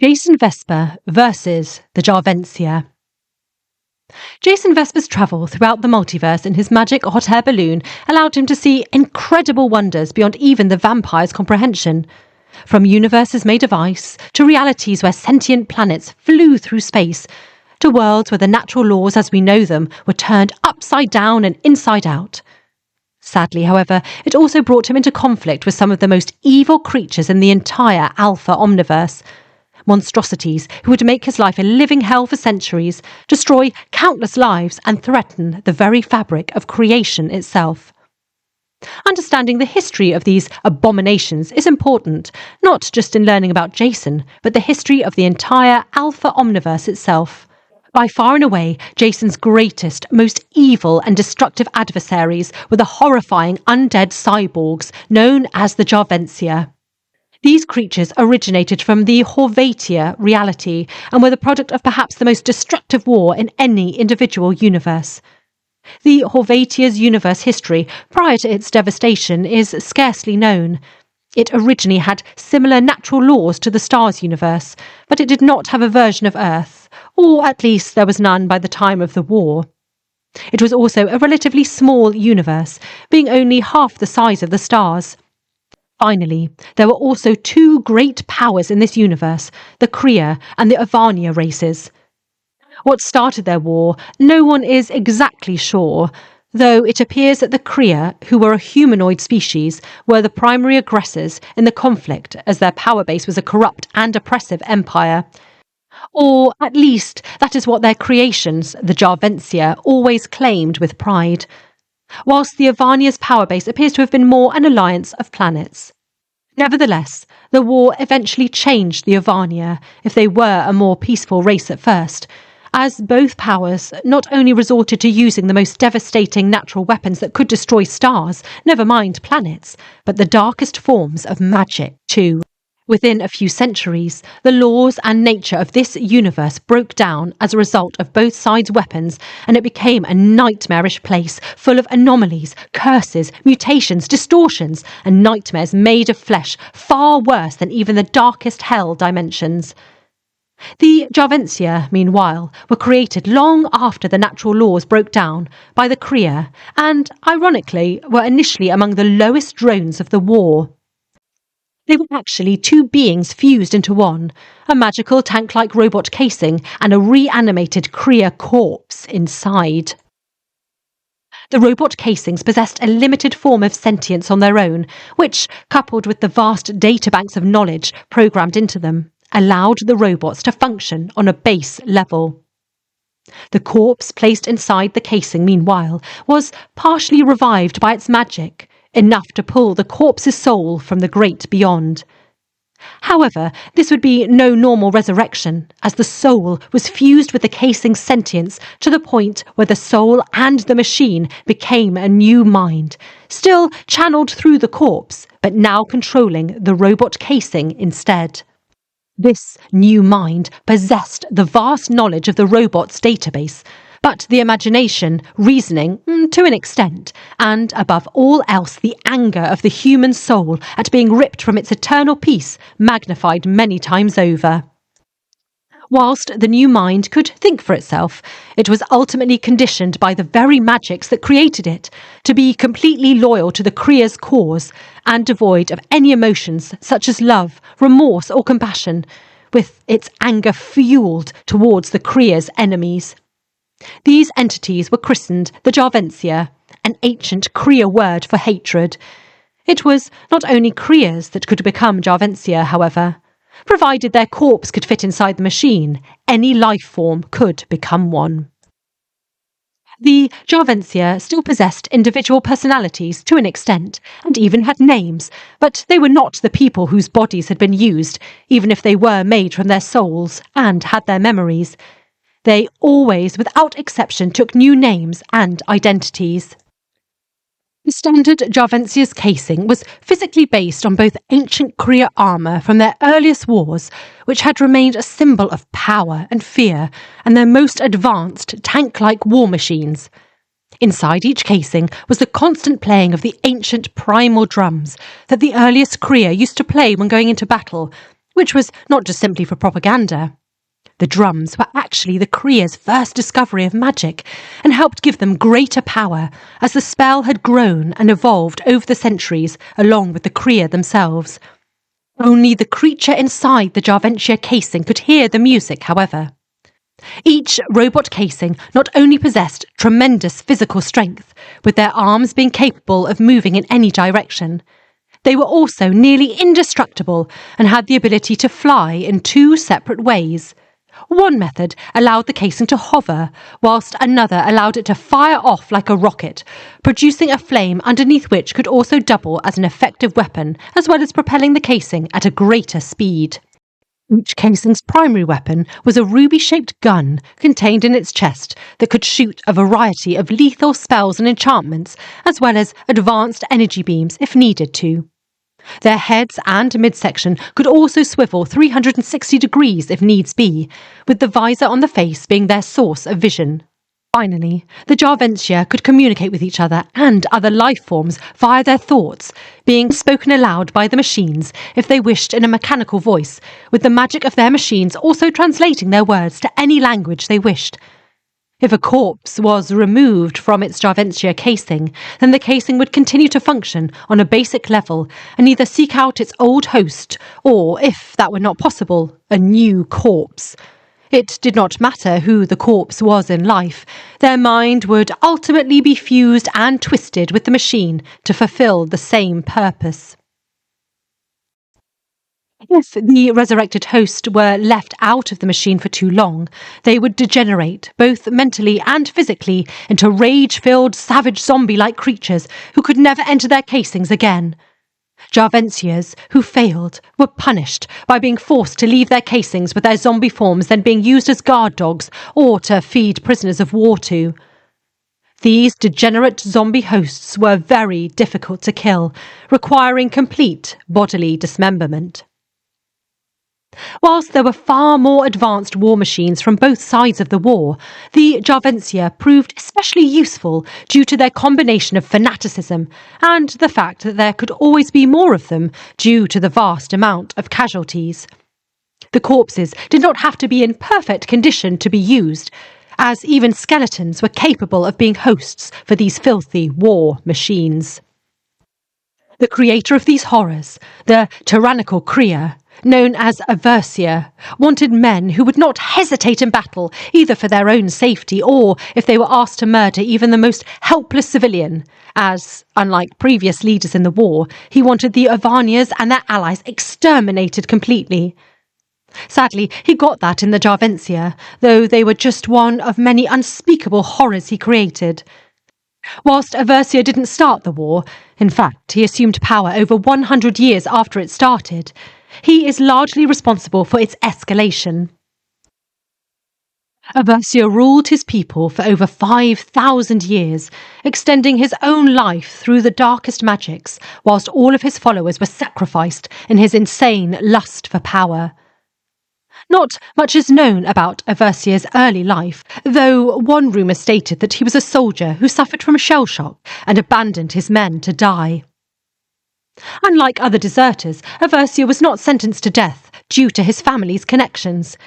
Jason Vesper versus the Jarvencia. Jason Vesper's travel throughout the multiverse in his magic hot air balloon allowed him to see incredible wonders beyond even the vampire's comprehension. From universes made of ice, to realities where sentient planets flew through space, to worlds where the natural laws as we know them were turned upside down and inside out. Sadly, however, it also brought him into conflict with some of the most evil creatures in the entire Alpha Omniverse. Monstrosities who would make his life a living hell for centuries, destroy countless lives and threaten the very fabric of creation itself. Understanding the history of these abominations is important, not just in learning about Jason, but the history of the entire Alpha Omniverse itself. By far and away, Jason's greatest, most evil and destructive adversaries were the horrifying undead cyborgs known as the Jarvencia. These creatures originated from the Avercia reality and were the product of perhaps the most destructive war in any individual universe. The Avercia's universe history prior to its devastation is scarcely known. It originally had similar natural laws to the Stars universe, but it did not have a version of Earth, or at least there was none by the time of the war. It was also a relatively small universe, being only half the size of the stars. Finally, there were also two great powers in this universe, the Kree and the Avercia races. What started their war, no one is exactly sure, though it appears that the Kree, who were a humanoid species, were the primary aggressors in the conflict as their power base was a corrupt and oppressive empire. Or, at least, that is what their creations, the Jarvencia, always claimed with pride. Whilst the Avercia's power base appears to have been more an alliance of planets. Nevertheless, the war eventually changed the Avercia, if they were a more peaceful race at first, as both powers not only resorted to using the most devastating natural weapons that could destroy stars, never mind planets, but the darkest forms of magic too. Within a few centuries, the laws and nature of this universe broke down as a result of both sides' weapons, and it became a nightmarish place full of anomalies, curses, mutations, distortions, and nightmares made of flesh far worse than even the darkest hell dimensions. The Jarvencia, meanwhile, were created long after the natural laws broke down by the Kree, and, ironically, were initially among the lowest drones of the war. They were actually two beings fused into one, a magical tank-like robot casing and a reanimated Kree corpse inside. The robot casings possessed a limited form of sentience on their own, which, coupled with the vast databanks of knowledge programmed into them, allowed the robots to function on a base level. The corpse placed inside the casing, meanwhile, was partially revived by its magic, enough to pull the corpse's soul from the great beyond. However, this would be no normal resurrection, as the soul was fused with the casing's sentience to the point where the soul and the machine became a new mind, still channeled through the corpse, but now controlling the robot casing instead. This new mind possessed the vast knowledge of the robot's database, but the imagination, reasoning, to an extent, and, above all else, the anger of the human soul at being ripped from its eternal peace, magnified many times over. Whilst the new mind could think for itself, it was ultimately conditioned by the very magics that created it to be completely loyal to the Kree's cause and devoid of any emotions such as love, remorse or compassion, with its anger fueled towards the Kree's enemies. These entities were christened the Jarvencia, an ancient Kree word for hatred. It was not only Krees that could become Jarvencia, however. Provided their corpse could fit inside the machine, any life form could become one. The Jarvencia still possessed individual personalities to an extent, and even had names, but they were not the people whose bodies had been used, even if they were made from their souls and had their memories. They always, without exception, took new names and identities. The standard Jarvencia's casing was physically based on both ancient Kree armour from their earliest wars, which had remained a symbol of power and fear, and their most advanced tank-like war machines. Inside each casing was the constant playing of the ancient primal drums that the earliest Kree used to play when going into battle, which was not just simply for propaganda. The drums were actually the Kree's first discovery of magic and helped give them greater power as the spell had grown and evolved over the centuries along with the Kree themselves. Only the creature inside the Jarvencia casing could hear the music, however. Each robot casing not only possessed tremendous physical strength, with their arms being capable of moving in any direction, they were also nearly indestructible and had the ability to fly in two separate ways. One method allowed the casing to hover, whilst another allowed it to fire off like a rocket, producing a flame underneath which could also double as an effective weapon, as well as propelling the casing at a greater speed. Each casing's primary weapon was a ruby-shaped gun contained in its chest that could shoot a variety of lethal spells and enchantments, as well as advanced energy beams if needed to. Their heads and midsection could also swivel 360 degrees if needs be, with the visor on the face being their source of vision. Finally, the Jarvencia could communicate with each other and other life forms via their thoughts, being spoken aloud by the machines if they wished in a mechanical voice, with the magic of their machines also translating their words to any language they wished. If a corpse was removed from its Jarvencia casing, then the casing would continue to function on a basic level and either seek out its old host or, if that were not possible, a new corpse. It did not matter who the corpse was in life, their mind would ultimately be fused and twisted with the machine to fulfill the same purpose. If the resurrected host were left out of the machine for too long, they would degenerate, both mentally and physically, into rage-filled, savage zombie-like creatures who could never enter their casings again. Jarvencias who failed were punished by being forced to leave their casings with their zombie forms then being used as guard dogs or to feed prisoners of war to. These degenerate zombie hosts were very difficult to kill, requiring complete bodily dismemberment. Whilst there were far more advanced war machines from both sides of the war, the Jarvencia proved especially useful due to their combination of fanaticism and the fact that there could always be more of them due to the vast amount of casualties. The corpses did not have to be in perfect condition to be used, as even skeletons were capable of being hosts for these filthy war machines. The creator of these horrors, the tyrannical Kree, known as Avercia, wanted men who would not hesitate in battle, either for their own safety or if they were asked to murder even the most helpless civilian, as, unlike previous leaders in the war, he wanted the Avanias and their allies exterminated completely. Sadly, he got that in the Jarvencia, though they were just one of many unspeakable horrors he created. Whilst Avercia didn't start the war, in fact, he assumed power over 100 years after it started, he is largely responsible for its escalation. Avercia ruled his people for over 5,000 years, extending his own life through the darkest magics, whilst all of his followers were sacrificed in his insane lust for power. Not much is known about Aversia's early life, though one rumour stated that he was a soldier who suffered from shell shock and abandoned his men to die. Unlike other deserters, Avercia was not sentenced to death due to his family's connections.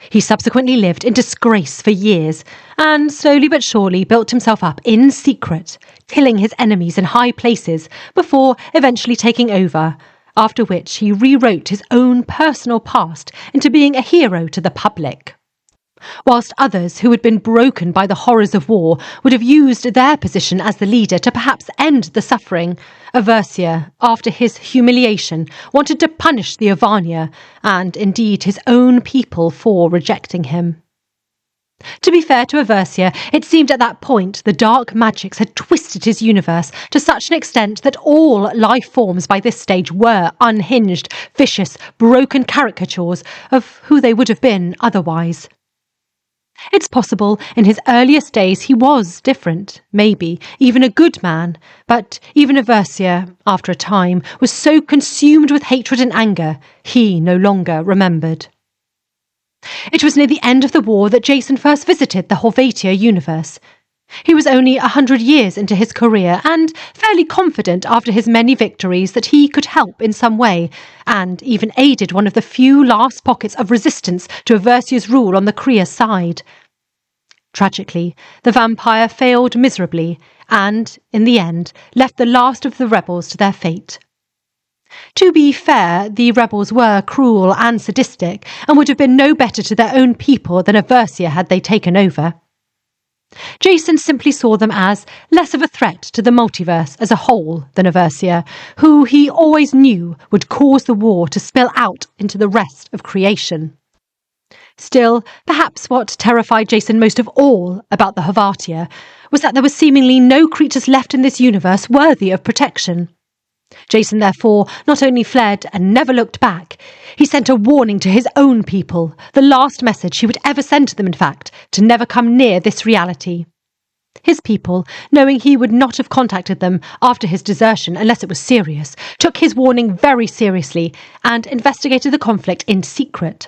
He subsequently lived in disgrace for years, and slowly but surely built himself up in secret, killing his enemies in high places before eventually taking over, after which he rewrote his own personal past into being a hero to the public. Whilst others who had been broken by the horrors of war would have used their position as the leader to perhaps end the suffering, Avercia, after his humiliation, wanted to punish the Avania, and indeed his own people, for rejecting him. To be fair to Avercia, it seemed at that point the dark magics had twisted his universe to such an extent that all life forms by this stage were unhinged, vicious, broken caricatures of who they would have been otherwise. It's possible in his earliest days he was different, maybe even a good man, but even Avercia, after a time, was so consumed with hatred and anger, he no longer remembered. It was near the end of the war that Jason first visited the Helvetia universe. He was only 100 years into his career and fairly confident after his many victories that he could help in some way, and even aided one of the few last pockets of resistance to Aversia's rule on the Kriya side. Tragically, the vampire failed miserably and, in the end, left the last of the rebels to their fate. To be fair, the rebels were cruel and sadistic and would have been no better to their own people than Avercia had they taken over. Jason simply saw them as less of a threat to the multiverse as a whole than Avercia, who he always knew would cause the war to spill out into the rest of creation. Still, perhaps what terrified Jason most of all about the Avercia was that there were seemingly no creatures left in this universe worthy of protection. Jason therefore not only fled and never looked back, he sent a warning to his own people, the last message he would ever send to them in fact, to never come near this reality. His people, knowing he would not have contacted them after his desertion unless it was serious, took his warning very seriously and investigated the conflict in secret.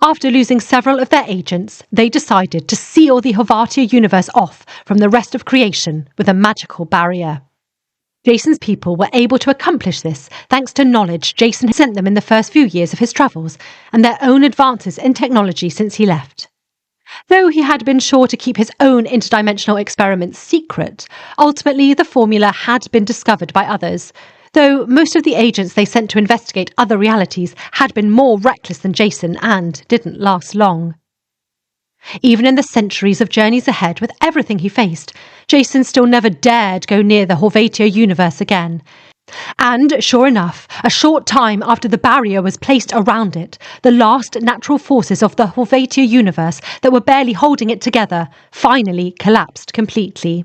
After losing several of their agents, they decided to seal the Avercia universe off from the rest of creation with a magical barrier. Jason's people were able to accomplish this thanks to knowledge Jason had sent them in the first few years of his travels and their own advances in technology since he left. Though he had been sure to keep his own interdimensional experiments secret, ultimately the formula had been discovered by others, though most of the agents they sent to investigate other realities had been more reckless than Jason and didn't last long. Even in the centuries of journeys ahead with everything he faced, Jason still never dared go near the Avercia universe again. And, sure enough, a short time after the barrier was placed around it, the last natural forces of the Avercia universe that were barely holding it together finally collapsed completely.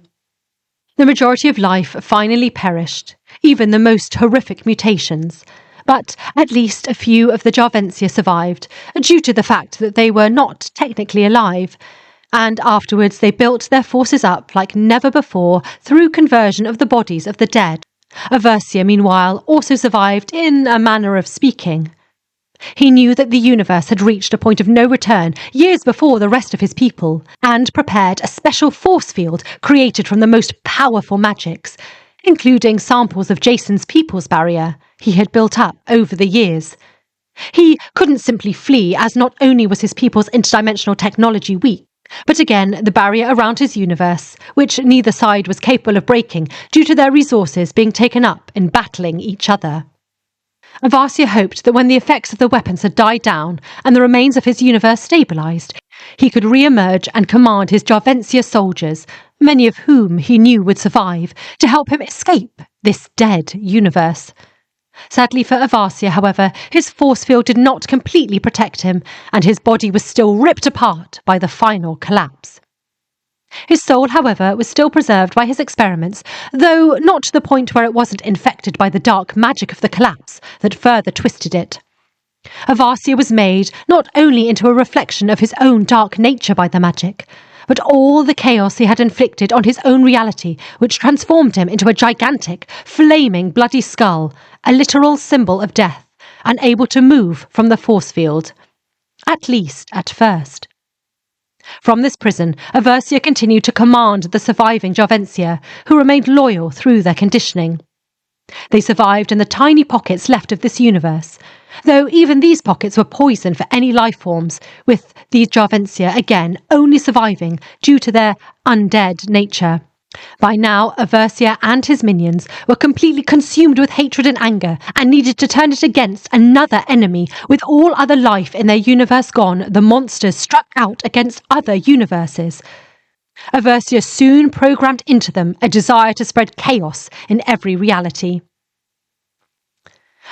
The majority of life finally perished, even the most horrific mutations. But at least a few of the Jarvencia survived, due to the fact that they were not technically alive, and afterwards they built their forces up like never before through conversion of the bodies of the dead. Avercia, meanwhile, also survived in a manner of speaking. He knew that the universe had reached a point of no return years before the rest of his people, and prepared a special force field created from the most powerful magics, including samples of Jason's people's barrier he had built up over the years. He couldn't simply flee, as not only was his people's interdimensional technology weak, but again the barrier around his universe, which neither side was capable of breaking due to their resources being taken up in battling each other. Avercia hoped that when the effects of the weapons had died down and the remains of his universe stabilised, he could re-emerge and command his Jarvencia soldiers, many of whom he knew would survive, to help him escape this dead universe. Sadly for Avercia, however, his force field did not completely protect him, and his body was still ripped apart by the final collapse. His soul, however, was still preserved by his experiments, though not to the point where it wasn't infected by the dark magic of the collapse that further twisted it. Avercia was made not only into a reflection of his own dark nature by the magic, but all the chaos he had inflicted on his own reality, which transformed him into a gigantic, flaming, bloody skull, a literal symbol of death, unable to move from the force field. At least at first. From this prison, Avercia continued to command the surviving Jarvencia, who remained loyal through their conditioning. They survived in the tiny pockets left of this universe, though even these pockets were poison for any life forms, with these Jarvencia again only surviving due to their undead nature. By now, Avercia and his minions were completely consumed with hatred and anger, and needed to turn it against another enemy. With all other life in their universe gone, the monsters struck out against other universes. Avercia soon programmed into them a desire to spread chaos in every reality.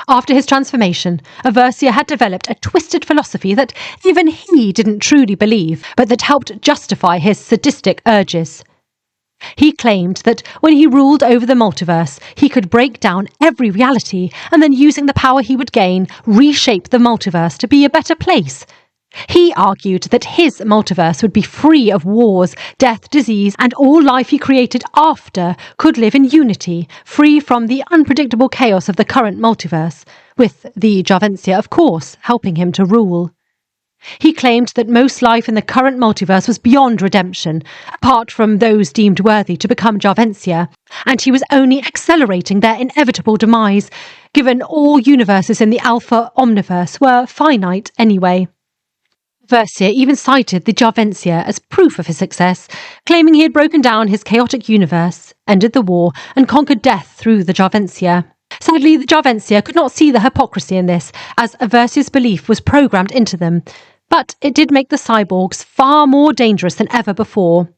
After his transformation, Avercia had developed a twisted philosophy that even he didn't truly believe, but that helped justify his sadistic urges. He claimed that when he ruled over the multiverse, he could break down every reality and then, using the power he would gain, reshape the multiverse to be a better place. He argued that his multiverse would be free of wars, death, disease, and all life he created after could live in unity, free from the unpredictable chaos of the current multiverse, with the Jarvencia, of course, helping him to rule. He claimed that most life in the current multiverse was beyond redemption, apart from those deemed worthy to become Jarvencia, and he was only accelerating their inevitable demise, given all universes in the Alpha Omniverse were finite anyway. Avercia even cited the Jarvencia as proof of his success, claiming he had broken down his chaotic universe, ended the war, and conquered death through the Jarvencia. Sadly, the Jarvencia could not see the hypocrisy in this, as Aversia's belief was programmed into them, but it did make the cyborgs far more dangerous than ever before.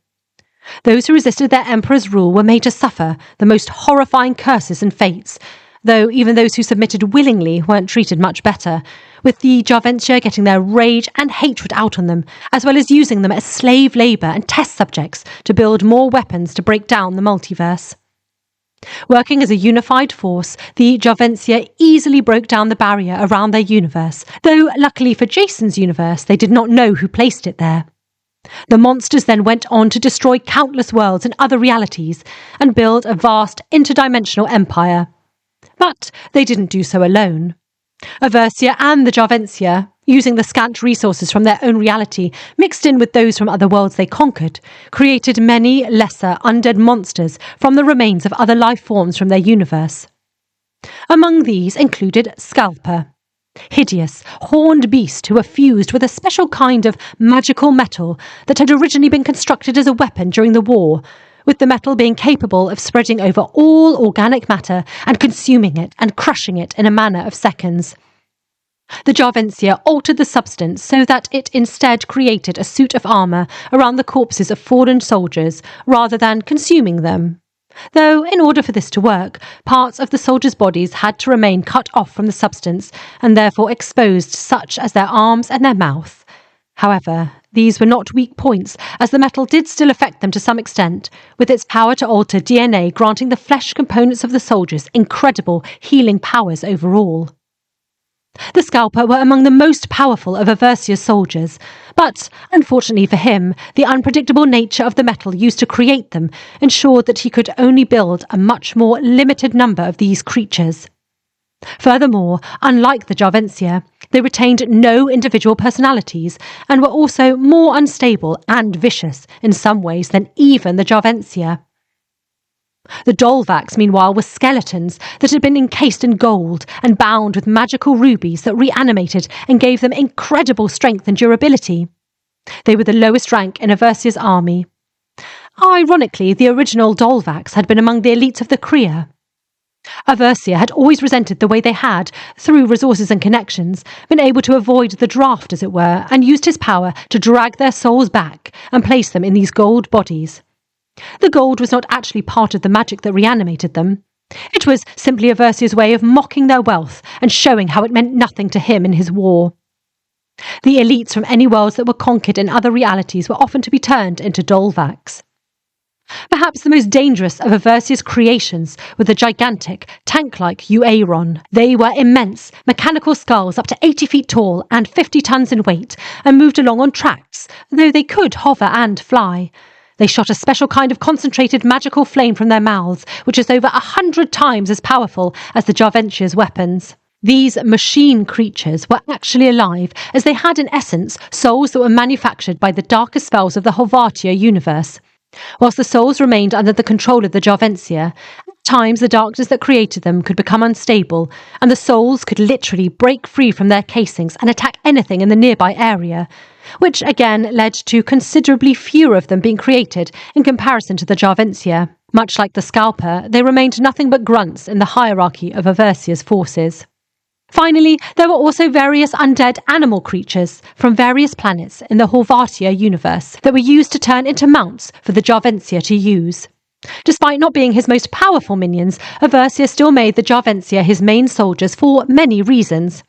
Those who resisted their emperor's rule were made to suffer the most horrifying curses and fates, though even those who submitted willingly weren't treated much better, with the Jarvencia getting their rage and hatred out on them, as well as using them as slave labour and test subjects to build more weapons to break down the multiverse. Working as a unified force, the Jarvencia easily broke down the barrier around their universe, though luckily for Jason's universe, they did not know who placed it there. The monsters then went on to destroy countless worlds and other realities, and build a vast interdimensional empire. But they didn't do so alone. Avercia and the Jarvencia, using the scant resources from their own reality mixed in with those from other worlds they conquered, created many lesser undead monsters from the remains of other life forms from their universe. Among these included Scalper, hideous, horned beast who were fused with a special kind of magical metal that had originally been constructed as a weapon during the war, with the metal being capable of spreading over all organic matter and consuming it and crushing it in a matter of seconds. The Jarvencia altered the substance so that it instead created a suit of armour around the corpses of fallen soldiers rather than consuming them. Though, in order for this to work, parts of the soldiers' bodies had to remain cut off from the substance and therefore exposed, such as their arms and their mouth. However, these were not weak points, as the metal did still affect them to some extent, with its power to alter DNA granting the flesh components of the soldiers incredible healing powers overall. The Scalper were among the most powerful of Aversia's soldiers, but, unfortunately for him, the unpredictable nature of the metal used to create them ensured that he could only build a much more limited number of these creatures. Furthermore, unlike the Jarvencia, they retained no individual personalities and were also more unstable and vicious in some ways than even the Jarvencia. The Dolvax, meanwhile, were skeletons that had been encased in gold and bound with magical rubies that reanimated and gave them incredible strength and durability. They were the lowest rank in Aversia's army. Ironically, the original Dolvax had been among the elites of the Kriya. Avercia had always resented the way they had, through resources and connections, been able to avoid the draft, as it were, and used his power to drag their souls back and place them in these gold bodies. The gold was not actually part of the magic that reanimated them. It was simply Aversia's way of mocking their wealth and showing how it meant nothing to him in his war. The elites from any worlds that were conquered in other realities were often to be turned into Dolvax. Perhaps the most dangerous of Aversia's creations were the gigantic, tank-like Uaron. They were immense, mechanical skulls up to 80 feet tall and 50 tons in weight, and moved along on tracks, though they could hover and fly. They shot a special kind of concentrated magical flame from their mouths, which is over 100 times as powerful as the Jarvencia's weapons. These machine creatures were actually alive, as they had in essence souls that were manufactured by the darkest spells of the Helvetia universe. Whilst the souls remained under the control of the Jarvencia, at times the darkness that created them could become unstable, and the souls could literally break free from their casings and attack anything in the nearby area, which again led to considerably fewer of them being created in comparison to the Jarvencia. Much like the Scalper, they remained nothing but grunts in the hierarchy of Aversia's forces. Finally, there were also various undead animal creatures from various planets in the Helvetia universe that were used to turn into mounts for the Jarvencia to use. Despite not being his most powerful minions, Avercia still made the Jarvencia his main soldiers for many reasons.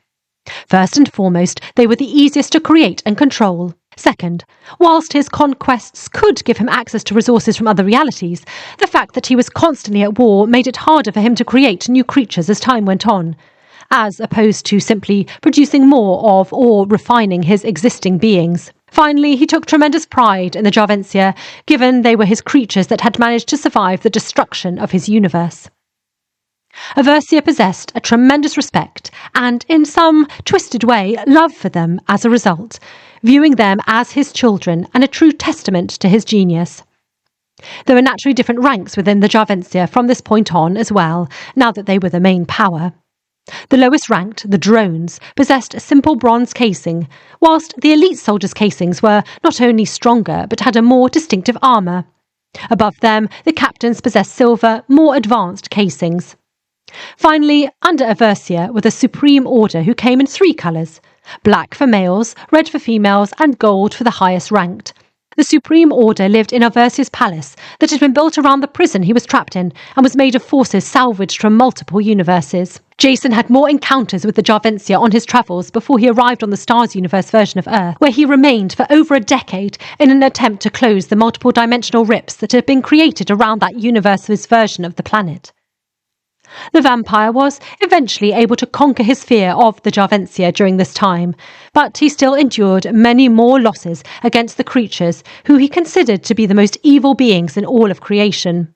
First and foremost, they were the easiest to create and control. Second, whilst his conquests could give him access to resources from other realities, the fact that he was constantly at war made it harder for him to create new creatures as time went on, as opposed to simply producing more of or refining his existing beings. Finally, he took tremendous pride in the Jarvencia, given they were his creatures that had managed to survive the destruction of his universe. Avercia possessed a tremendous respect and, in some twisted way, love for them as a result, viewing them as his children and a true testament to his genius. There were naturally different ranks within the Jarvencia from this point on as well, now that they were the main power. The lowest ranked, the drones, possessed a simple bronze casing, whilst the elite soldiers' casings were not only stronger but had a more distinctive armour. Above them, the captains possessed silver, more advanced casings. Finally, under Avercia were the Supreme Order, who came in 3 colours: black for males, red for females, and gold for the highest ranked. The Supreme Order lived in Aversia's palace that had been built around the prison he was trapped in and was made of forces salvaged from multiple universes. Jason had more encounters with the Jarvencia on his travels before he arrived on the Stars Universe version of Earth, where he remained for over a decade in an attempt to close the multiple dimensional rips that had been created around that universe's version of the planet. The vampire was eventually able to conquer his fear of the Jarvencia during this time, but he still endured many more losses against the creatures who he considered to be the most evil beings in all of creation.